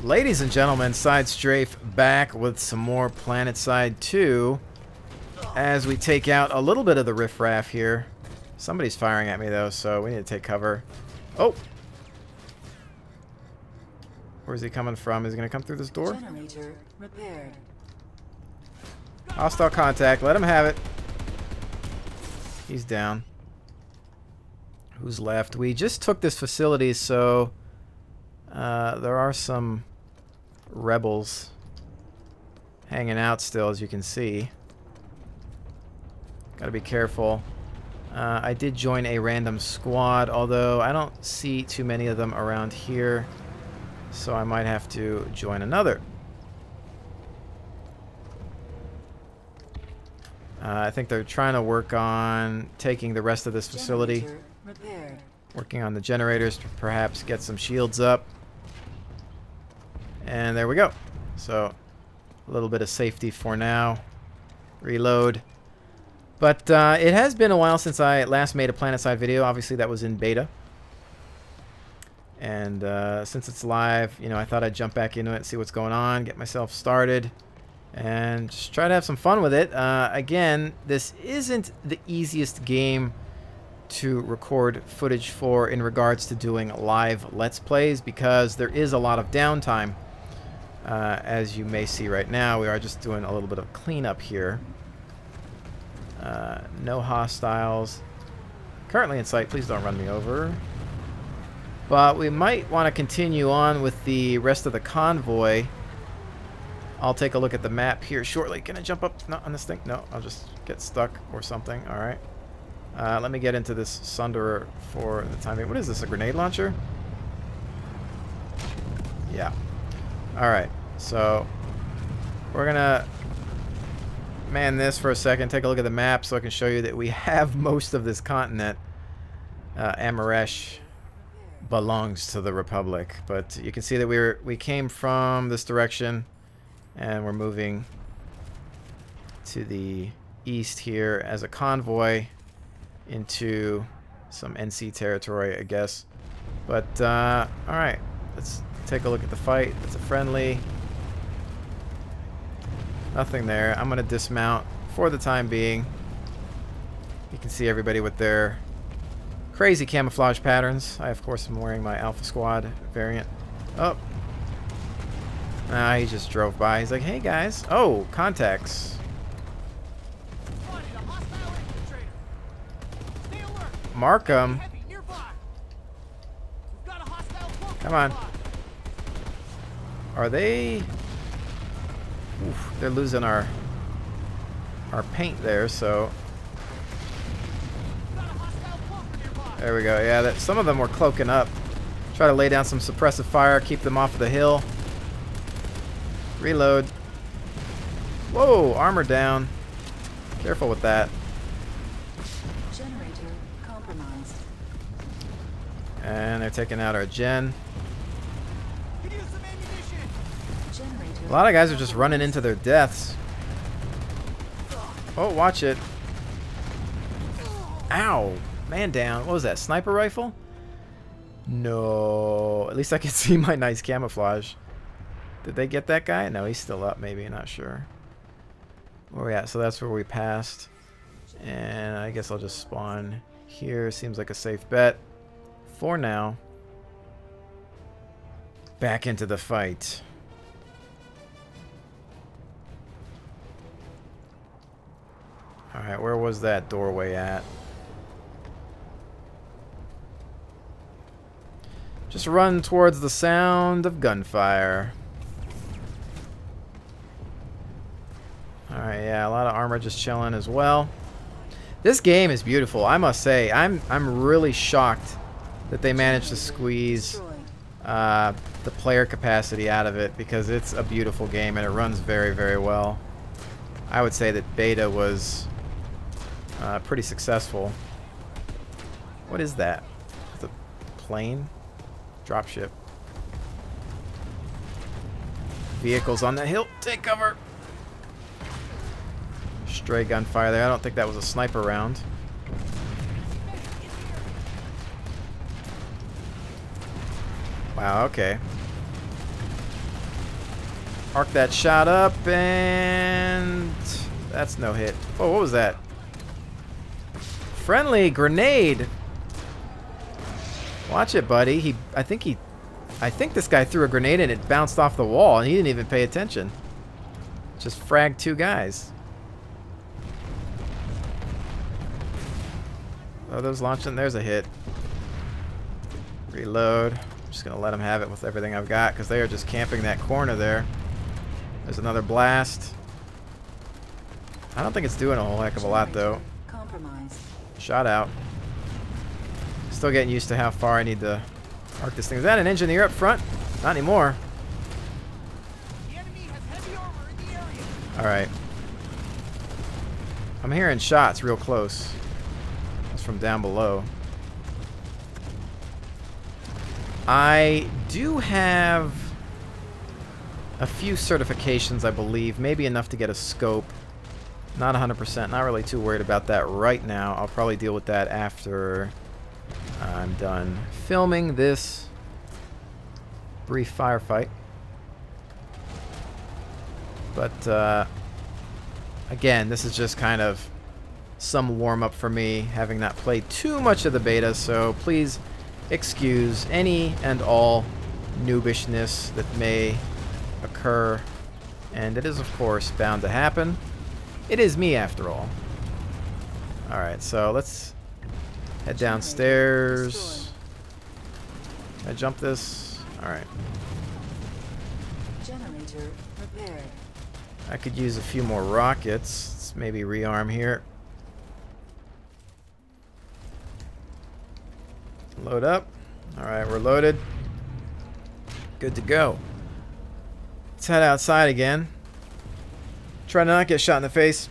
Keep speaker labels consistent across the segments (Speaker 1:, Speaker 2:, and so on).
Speaker 1: Ladies and gentlemen, SideStrafe back with some more Planetside 2 as we take out a little bit of the riffraff here. Somebody's firing at me though, so we need to take cover. Oh! Where's he coming from? Is he going to come through this door?
Speaker 2: Generator repaired.
Speaker 1: Hostile contact. Let him have it. He's down. Who's left? We just took this facility, so there are some rebels hanging out still, as you can see. Gotta be careful. I did join a random squad, although I don't see too many of them around here, so I might have to join another. I think they're trying to work on taking the rest of this facility. Working on the generators to perhaps get some shields up. And there we go. So, a little bit of safety for now. Reload. But it has been a while since I last made a Planetside video. Obviously, that was in beta. And since it's live, you know, I thought I'd jump back into it and see what's going on, get myself started, and just try to have some fun with it. Again, this isn't the easiest game to record footage for in regards to doing live Let's Plays, because there is a lot of downtime. As you may see right now, we are just doing a little bit of cleanup here. No hostiles currently in sight. Please don't run me over. But we might want to continue on with the rest of the convoy. I'll take a look at the map here shortly. Can I jump up on this thing? No, I'll just get stuck or something. Alright. Let me get into this Sunderer for the time being. What is this, a grenade launcher? Yeah. Alright, so we're going to man this for a second, take a look at the map so I can show you that we have most of this continent. Amaresh belongs to the Republic, but you can see that we came from this direction and we're moving to the east here as a convoy into some NC territory, I guess. But alright, let's take a look at the fight. It's a friendly. Nothing there. I'm going to dismount for the time being. You can see everybody with their crazy camouflage patterns. I, of course, am wearing my Alpha Squad variant. Oh. He just drove by. He's like, hey, guys. Oh, contacts. Mark 'em. Come on. Are they... Oof, they're losing our paint there, so... There we go. Yeah, some of them were cloaking up. Try to lay down some suppressive fire, keep them off the hill. Reload. Whoa, armor down. Careful with that.
Speaker 2: Generator compromised.
Speaker 1: And they're taking out our gen.
Speaker 2: Generator
Speaker 1: A lot of guys are just running into their deaths. Oh, watch it. Ow. Man down. What was that? Sniper rifle? No. At least I can see my nice camouflage. Did they get that guy? No, he's still up maybe. Not sure. Where we at? So that's where we passed. And I guess I'll just spawn here. Seems like a safe bet. For now. Back into the fight. Alright, where was that doorway at? Just run towards the sound of gunfire. Alright, yeah, a lot of armor just chilling as well. This game is beautiful, I must say. I'm really shocked that they managed to squeeze the player capacity out of it, because it's a beautiful game and it runs very, very well. I would say that beta was pretty successful. What is that? It's a plane? Dropship. Vehicles on the hill. Take cover. Stray gunfire there. I don't think that was a sniper round. Wow, okay. Arc that shot up, and that's no hit. Oh, what was that? Friendly grenade. Watch it, buddy. I think this guy threw a grenade and it bounced off the wall, and he didn't even pay attention. Just fragged 2 guys. Oh, those launching. There's a hit. Reload. Just gonna let them have it with everything I've got because they are just camping that corner there. There's another blast. I don't think it's doing a whole heck of a lot though.
Speaker 2: Compromised.
Speaker 1: Shot out. Still getting used to how far I need to arc this thing. Is that an engineer up front? Not anymore.
Speaker 3: The enemy has heavy armor in the area.
Speaker 1: Alright. I'm hearing shots real close. That's from down below. I do have a few certifications, I believe. Maybe enough to get a scope. Not 100%. Not really too worried about that right now. I'll probably deal with that after I'm done filming this brief firefight. But again, this is just kind of some warm-up for me, having not played too much of the beta, so please excuse any and all noobishness that may occur, and it is of course bound to happen. It is me after all. Alright, so let's head downstairs. Can I jump this? Alright.
Speaker 2: Generator repaired.
Speaker 1: I could use a few more rockets. Let's maybe rearm here. Load up. Alright, we're loaded. Good to go. Let's head outside again. Try to not get shot in the face.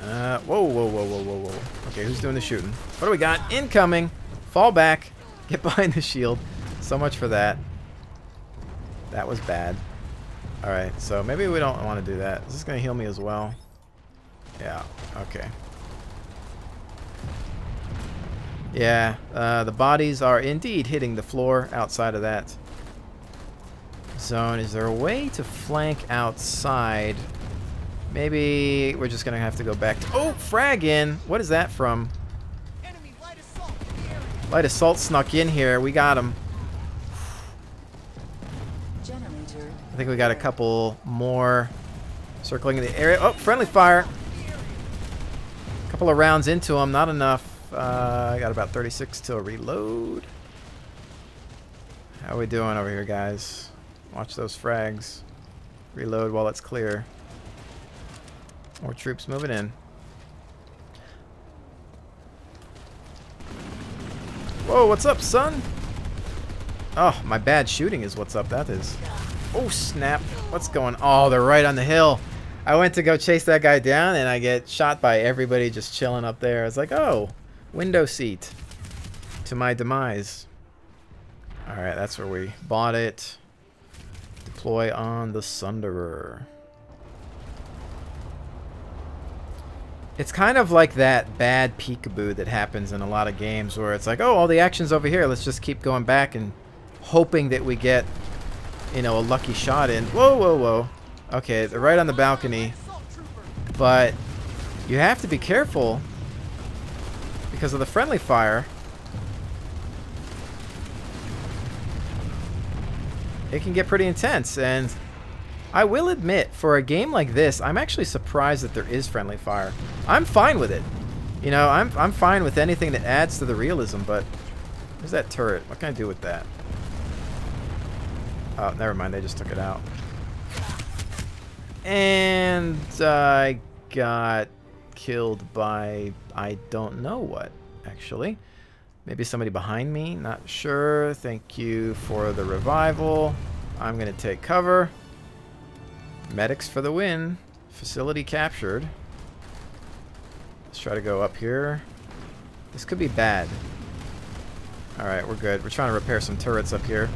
Speaker 1: Whoa, whoa, whoa, whoa, whoa, whoa. Okay, who's doing the shooting? What do we got? Incoming. Fall back. Get behind the shield. So much for that. That was bad. Alright, so maybe we don't want to do that. Is this going to heal me as well? Yeah, okay. Yeah, the bodies are indeed hitting the floor outside of that zone. Is there a way to flank outside? Maybe we're just going to have to go back to... Oh, frag in! What is that from?
Speaker 3: Enemy light assault in the area.
Speaker 1: Light assault snuck in here. We got him.
Speaker 2: Generator.
Speaker 1: I think we got a couple more circling in the area. Oh, friendly fire. A couple of rounds into him. Not enough. I got about 36 till reload. How we doing over here, guys? Watch those frags. Reload while it's clear. More troops moving in. Whoa, what's up, son? Oh, my bad shooting is what's up. That is. Oh, snap. What's going on? Oh, they're right on the hill. I went to go chase that guy down, and I get shot by everybody just chilling up there. I was like, oh, window seat to my demise. Alright, that's where we bought it. Deploy on the Sunderer. It's kind of like that bad peekaboo that happens in a lot of games where it's like, oh, all the action's over here. Let's just keep going back and hoping that we get, you know, a lucky shot in. Whoa, whoa, whoa. Okay, they're right on the balcony. But you have to be careful because of the friendly fire. It can get pretty intense, and I will admit, for a game like this, I'm actually surprised that there is friendly fire. I'm fine with it. You know, I'm fine with anything that adds to the realism, but where's that turret? What can I do with that? Oh, never mind. They just took it out. And I got killed by I don't know what, actually. Maybe somebody behind me. Not sure. Thank you for the revival. I'm going to take cover. Medics for the win. Facility captured. Let's try to go up here. This could be bad. Alright, we're good. We're trying to repair some turrets up here.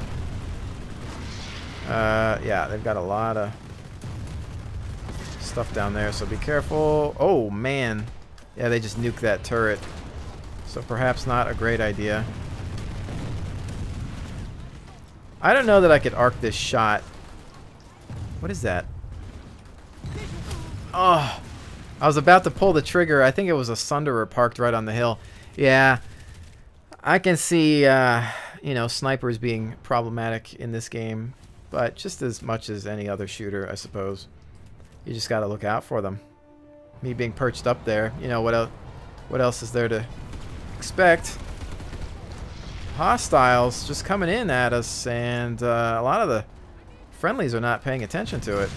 Speaker 1: Yeah, they've got a lot of stuff down there, so be careful. Oh, man. Yeah, they just nuked that turret. So perhaps not a great idea. I don't know that I could arc this shot What is that? Oh, I was about to pull the trigger. I think it was a Sunderer parked right on the hill. Yeah, I can see, you know, snipers being problematic in this game, but just as much as any other shooter, I suppose. You just got to look out for them. Me being perched up there, you know, what else is there to expect? Hostiles just coming in at us, and a lot of the friendlies are not paying attention to it.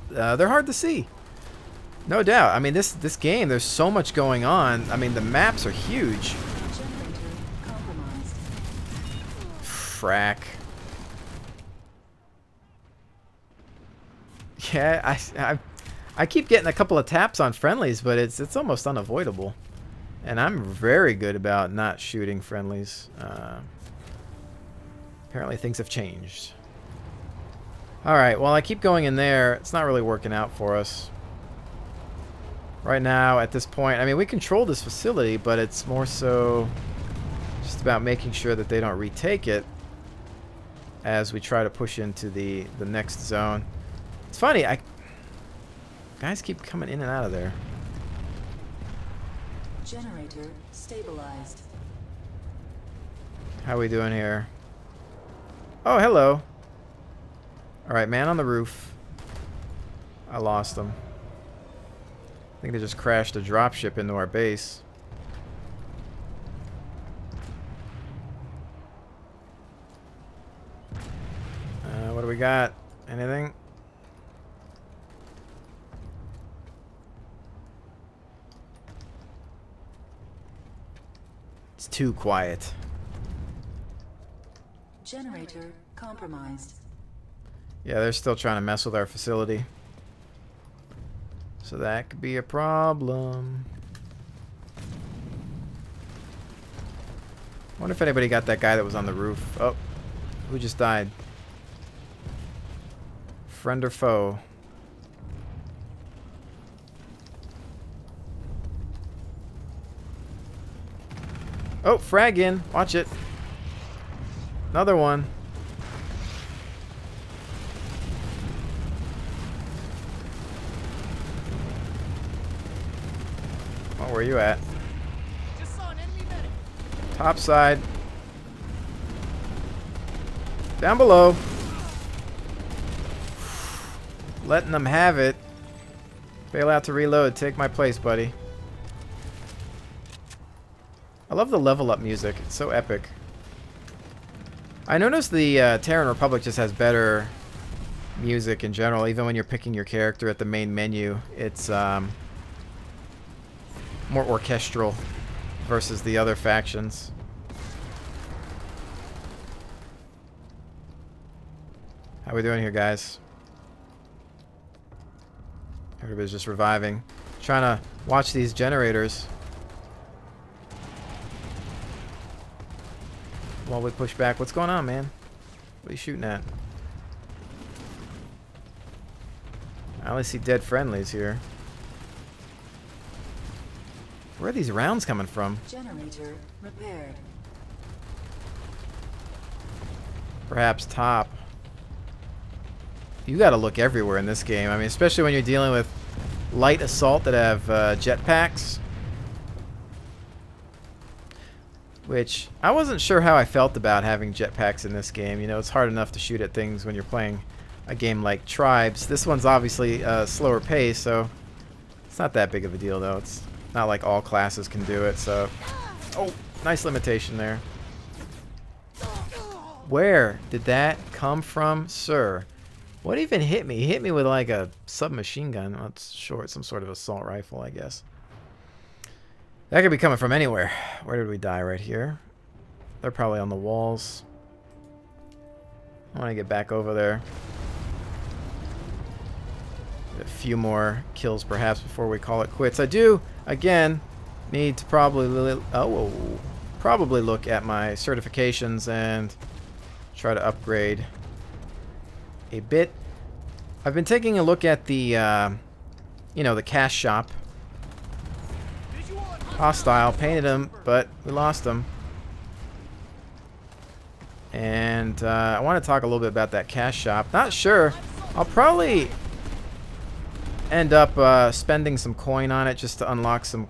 Speaker 1: They're hard to see, no doubt. I mean, this game, there's so much going on. I mean, the maps are huge.
Speaker 2: Generator compromised.
Speaker 1: Frack. Yeah, I keep getting a couple of taps on friendlies, but it's almost unavoidable. And I'm very good about not shooting friendlies. Apparently things have changed. Alright, well, I keep going in there. It's not really working out for us. Right now, at this point, I mean, we control this facility, but it's more so just about making sure that they don't retake it as we try to push into the next zone. It's funny, guys keep coming in and out of there.
Speaker 2: Generator stabilized.
Speaker 1: How we doing here? Oh, hello. Alright, man on the roof. I lost them. I think they just crashed a dropship into our base. What do we got? Anything? It's too quiet.
Speaker 2: Generator compromised.
Speaker 1: Yeah, they're still trying to mess with our facility. So that could be a problem. Wonder if anybody got that guy that was on the roof. Oh, who just died? Friend or foe? Oh, frag in. Watch it. Another one. Oh, where are you at?
Speaker 3: Just saw an enemy medic.
Speaker 1: Top side. Down below. Letting them have it. Bail out to reload. Take my place, buddy. I love the level up music. It's so epic. I noticed the Terran Republic just has better music in general, even when you're picking your character at the main menu. It's more orchestral versus the other factions. How we doing here, guys? Everybody's just reviving. Trying to watch these generators while we push back. What's going on, man? What are you shooting at? I only see dead friendlies here. Where are these rounds coming from?
Speaker 2: Generator repaired.
Speaker 1: Perhaps top. You gotta look everywhere in this game. I mean, especially when you're dealing with light assault that have jetpacks. Which, I wasn't sure how I felt about having jetpacks in this game. You know, it's hard enough to shoot at things when you're playing a game like Tribes. This one's obviously a slower pace, so it's not that big of a deal, though. It's not like all classes can do it, so... Oh, nice limitation there. Where did that come from, sir? What even hit me? He hit me with like a submachine gun. Well, it's short, some sort of assault rifle, I guess. That could be coming from anywhere. Where did we die? Right here? They're probably on the walls. I want to get back over there. Get a few more kills perhaps before we call it quits. I do, again, need to probably look at my certifications and try to upgrade a bit. I've been taking a look at the, you know, the cash shop. Hostile, painted him, but we lost him. And I want to talk a little bit about that cash shop. Not sure I'll probably end up spending some coin on it just to unlock some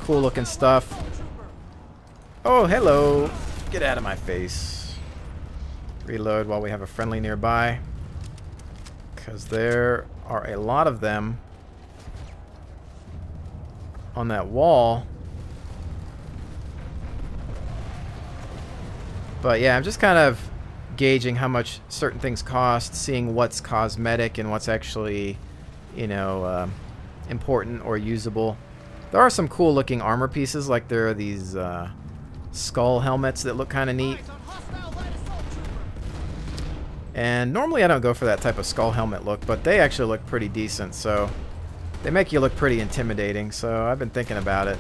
Speaker 1: cool looking stuff. Oh, hello. Get out of my face. Reload while we have a friendly nearby. Because there are a lot of them on that wall. But yeah, I'm just kind of gauging how much certain things cost, seeing what's cosmetic and what's actually, you know, important or usable. There are some cool looking armor pieces, like there are these skull helmets that look kind of neat. And normally I don't go for that type of skull helmet look, but they actually look pretty decent, so they make you look pretty intimidating, so I've been thinking about it.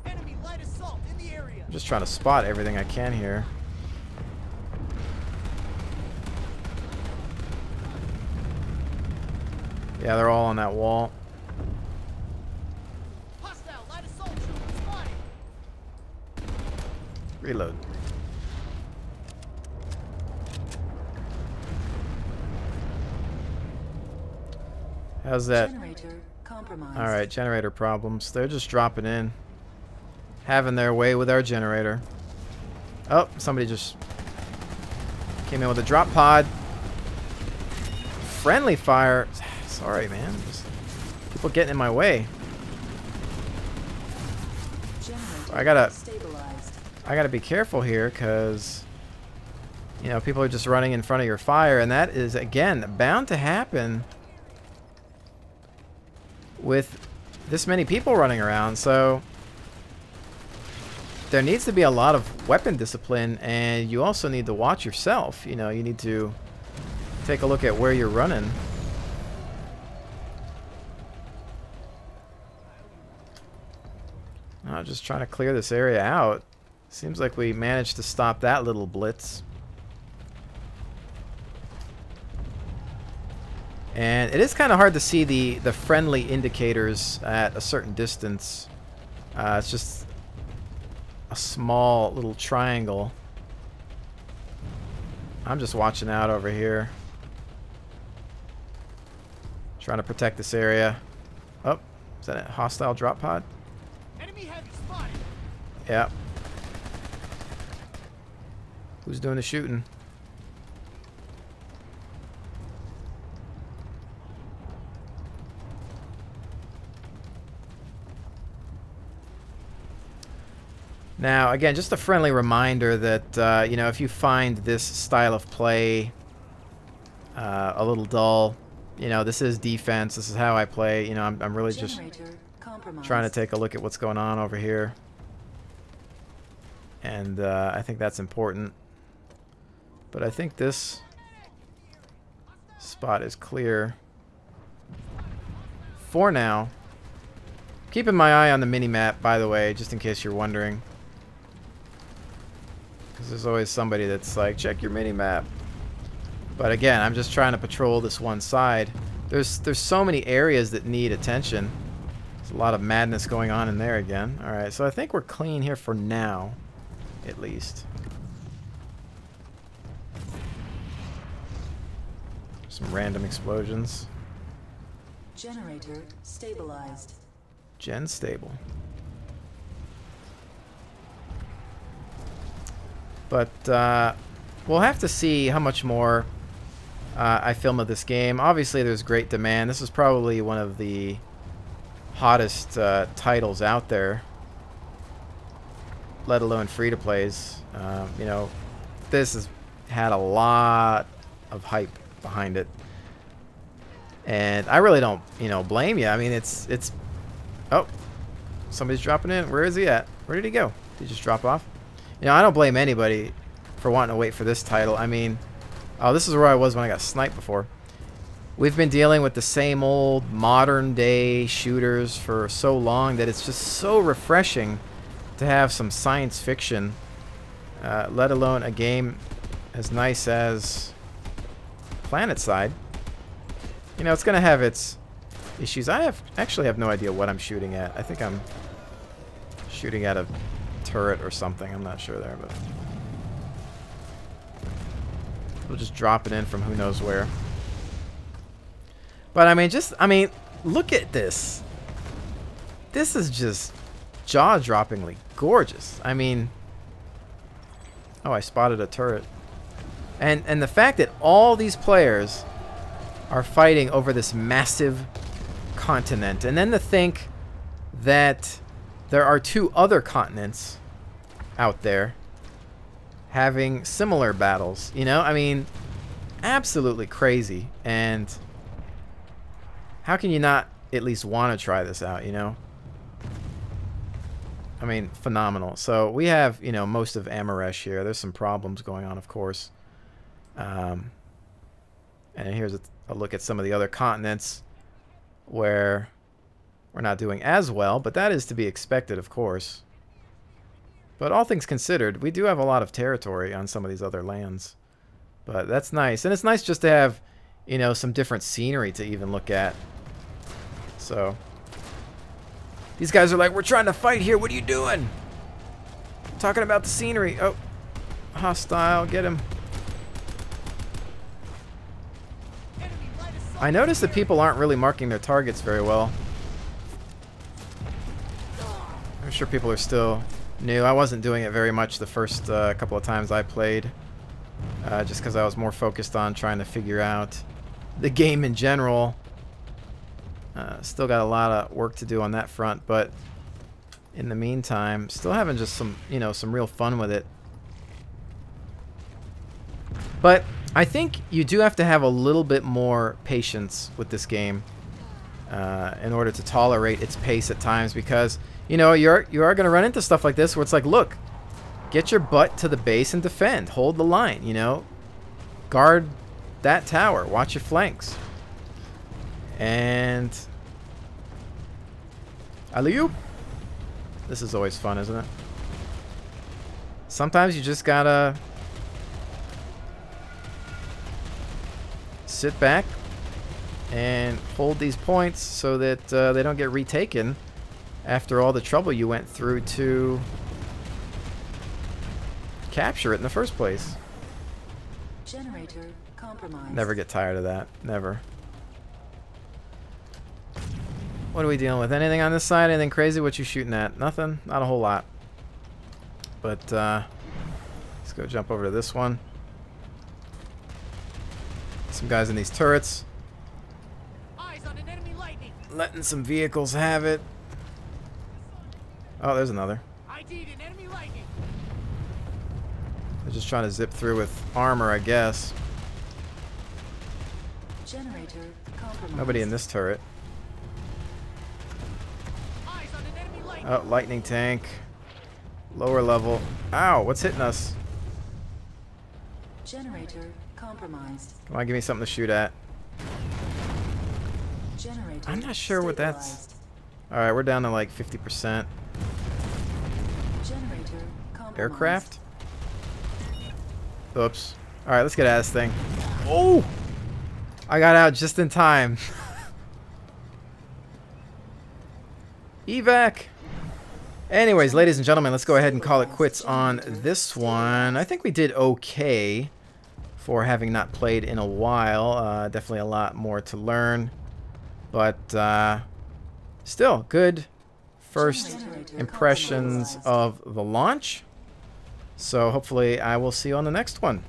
Speaker 1: I'm just trying to spot everything I can here. Yeah, they're all on that wall. Reload. How's that?
Speaker 2: Generator compromised.
Speaker 1: Alright, generator problems. They're just dropping in. Having their way with our generator. Oh, somebody just came in with a drop pod. Friendly fire. Sorry, man. Just people getting in my way. I gotta be careful here, because you know, people are just running in front of your fire, and that is again bound to happen with this many people running around. So there needs to be a lot of weapon discipline, and you also need to watch yourself. You know, you need to take a look at where you're running. I'm just trying to clear this area out. Seems like we managed to stop that little blitz. And it is kind of hard to see the friendly indicators at a certain distance. It's just a small little triangle. I'm just watching out over here, trying to protect this area. Oh, is that a hostile drop pod?
Speaker 3: Enemy heavy spotted.
Speaker 1: Yeah. Who's doing the shooting? Now, again, just a friendly reminder that, you know, if you find this style of play a little dull, you know, this is defense. This is how I play. You know, I'm really just trying to take a look at what's going on over here. And I think that's important. But I think this spot is clear for now. Keeping my eye on the mini-map, by the way, just in case you're wondering. Because there's always somebody that's like, check your mini-map. But again, I'm just trying to patrol this one side. There's so many areas that need attention. There's a lot of madness going on in there again. Alright, so I think we're clean here for now, at least. Some random explosions.
Speaker 2: Generator stabilized.
Speaker 1: Gen stable. But we'll have to see how much more I film of this game. Obviously, there's great demand. This is probably one of the hottest titles out there, let alone free-to-plays. You know, this has had a lot of hype behind it, and I really don't, you know, blame you. I mean, it's oh, somebody's dropping in. Where is he at? Where did he go? Did he just drop off? You know, I don't blame anybody for wanting to wait for this title. I mean, oh, this is where I was when I got sniped before. We've been dealing with the same old modern day shooters for so long that it's just so refreshing to have some science fiction, let alone a game as nice as Planetside. You know, it's going to have its issues. I actually have no idea what I'm shooting at. I think I'm shooting at a turret or something. I'm not sure there, but We'll just drop it in from who knows where. But I mean, look at this. This is just jaw-droppingly gorgeous. I mean, oh, I spotted a turret. And the fact that all these players are fighting over this massive continent, and then to think that there are 2 other continents out there having similar battles, you know? I mean, absolutely crazy. And how can you not at least want to try this out, you know? I mean, phenomenal. So we have, you know, most of Amaresh here. There's some problems going on, of course. And here's a look at some of the other continents where we're not doing as well, but that is to be expected, of course. But all things considered, we do have a lot of territory on some of these other lands. But that's nice. And it's nice just to have, you know, some different scenery to even look at. So these guys are like, we're trying to fight here. What are you doing? Talking about the scenery. Oh, hostile. Get him. I noticed that people aren't really marking their targets very well. I'm sure people are still new. I wasn't doing it very much the first couple of times I played. Just because I was more focused on trying to figure out the game in general. Still got a lot of work to do on that front, but in the meantime, still having just some, you know, some real fun with it. But I think you do have to have a little bit more patience with this game in order to tolerate its pace at times, because, you know, you are going to run into stuff like this where it's like, look, get your butt to the base and defend. Hold the line, you know. Guard that tower. Watch your flanks. And alley-oop. This is always fun, isn't it? Sometimes you just gotta sit back and hold these points so that they don't get retaken after all the trouble you went through to capture it in the first place.
Speaker 2: Generator compromised.
Speaker 1: Never get tired of that. Never. What are we dealing with? Anything on this side? Anything crazy? What you shooting at? Nothing? Not a whole lot. But let's go jump over to this one. Some guys in these turrets.
Speaker 3: Eyes on an enemy lightning.
Speaker 1: Letting some vehicles have it. Oh, there's another.
Speaker 3: ID'd an enemy lightning.
Speaker 1: They're just trying to zip through with armor, I guess.
Speaker 2: Generator compromised.
Speaker 1: Nobody in this turret.
Speaker 3: Eyes on an enemy lightning.
Speaker 1: Oh, lightning tank. Lower level. Ow, what's hitting us?
Speaker 2: Generator compromised.
Speaker 1: Come on, give me something to shoot at.
Speaker 2: Generator
Speaker 1: I'm not sure what that's... Alright, we're down to like 50%.
Speaker 2: Generator compromised.
Speaker 1: Aircraft? Oops. Alright, let's get out of this thing. Oh! I got out just in time. Evac! Anyways, ladies and gentlemen, let's go ahead and call it quits on this one. I think we did okay for having not played in a while. Definitely a lot more to learn. But still, good first impressions of the launch. So hopefully I will see you on the next one.